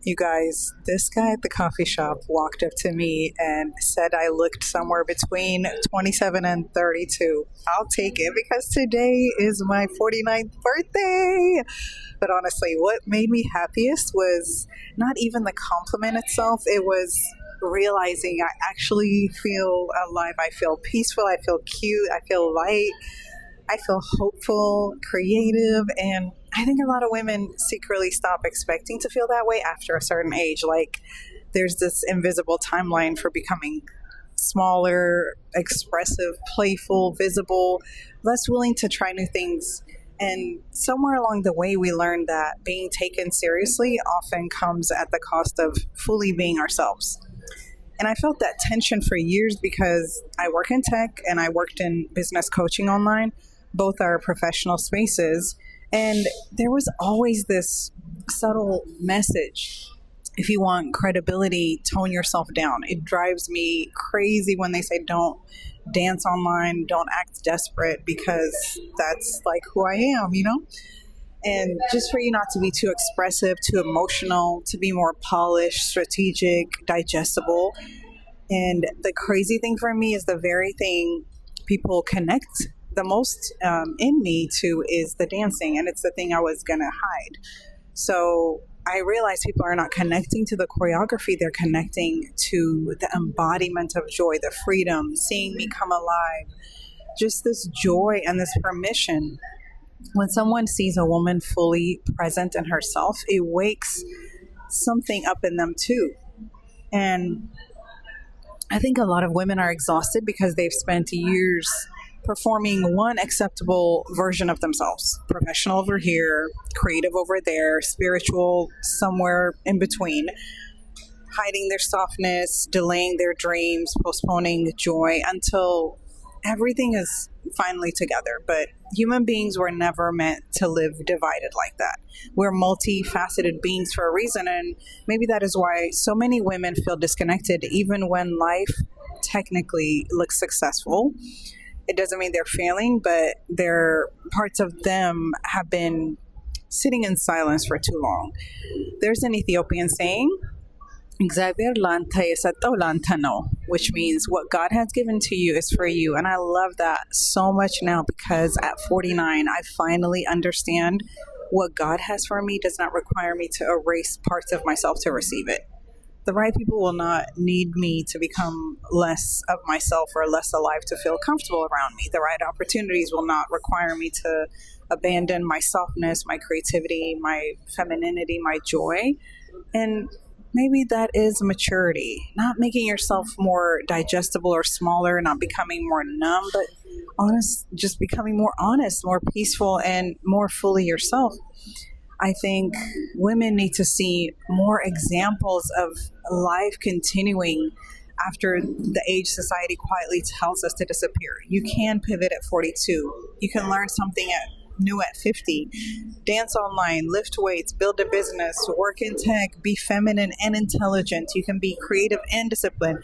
You guys, this guy at the coffee shop walked up to me and said I looked somewhere between 27 and 32. I'll take it because today is my 49th birthday. But honestly, what made me happiest was not even the compliment itself. It was realizing I actually feel alive. I feel peaceful. I feel cute. I feel light. I feel hopeful, creative, and I think a lot of women secretly stop expecting to feel that way after a certain age. Like, there's this invisible timeline for becoming smaller, expressive, playful, visible, less willing to try new things. And somewhere along the way, we learned that being taken seriously often comes at the cost of fully being ourselves. And I felt that tension for years because I work in tech and I worked in business coaching online. Both are professional spaces. And there was always this subtle message. If you want credibility, tone yourself down. It drives me crazy when they say don't dance online, don't act desperate, because that's like who I am, you know? And just for you not to be too expressive, too emotional, to be more polished, strategic, digestible. And the crazy thing for me is the very thing people connect the most in me to is the dancing. And it's the thing I was going to hide. So I realized people are not connecting to the choreography. They're connecting to the embodiment of joy, the freedom, seeing me come alive, just this joy and this permission. When someone sees a woman fully present in herself, it wakes something up in them too. And I think a lot of women are exhausted because they've spent years performing one acceptable version of themselves. Professional over here, creative over there, spiritual somewhere in between. Hiding their softness, delaying their dreams, postponing joy until everything is finally together. But human beings were never meant to live divided like that. We're multifaceted beings for a reason, and maybe that is why so many women feel disconnected even when life technically looks successful. It doesn't mean they're failing, but their parts of them have been sitting in silence for too long. There's an Ethiopian saying, "እግዚአብሔር ላንተ የሰጠው ላንተ ነው," which means what God has given to you is for you. And I love that so much now because at 49, I finally understand what God has for me does not require me to erase parts of myself to receive it. The right people will not need me to become less of myself or less alive to feel comfortable around me. The right opportunities will not require me to abandon my softness, my creativity, my femininity, my joy. And maybe that is maturity, not making yourself more digestible or smaller, not becoming more numb, but honest, just becoming more honest, more peaceful, and more fully yourself. I think women need to see more examples of life continuing after the age society quietly tells us to disappear. You can pivot at 42. You can learn something new at 50. Dance online, lift weights, build a business, work in tech, be feminine and intelligent. You can be creative and disciplined.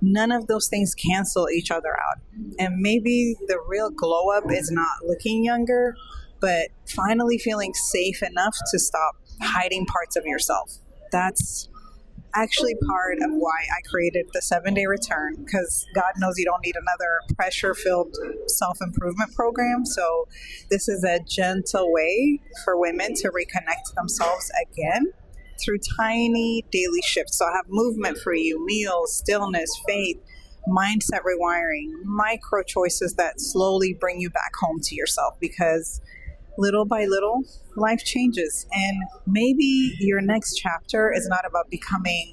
None of those things cancel each other out. And maybe the real glow up is not looking younger, but finally feeling safe enough to stop hiding parts of yourself. That's actually part of why I created the 7-day return, because God knows you don't need another pressure-filled self-improvement program. So this is a gentle way for women to reconnect themselves again through tiny daily shifts. So I have movement for you, meals, stillness, faith, mindset rewiring, micro choices that slowly bring you back home to yourself, because little by little, life changes. And maybe your next chapter is not about becoming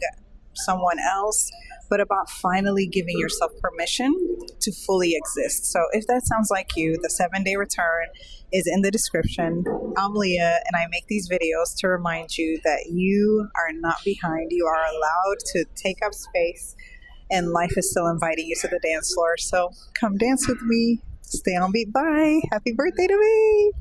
someone else, but about finally giving yourself permission to fully exist. So if that sounds like you, the 7-day return is in the description. I'm Leah, and I make these videos to remind you that you are not behind. You are allowed to take up space, and life is still inviting you to the dance floor. So come dance with me. Stay on beat. Bye. Happy birthday to me.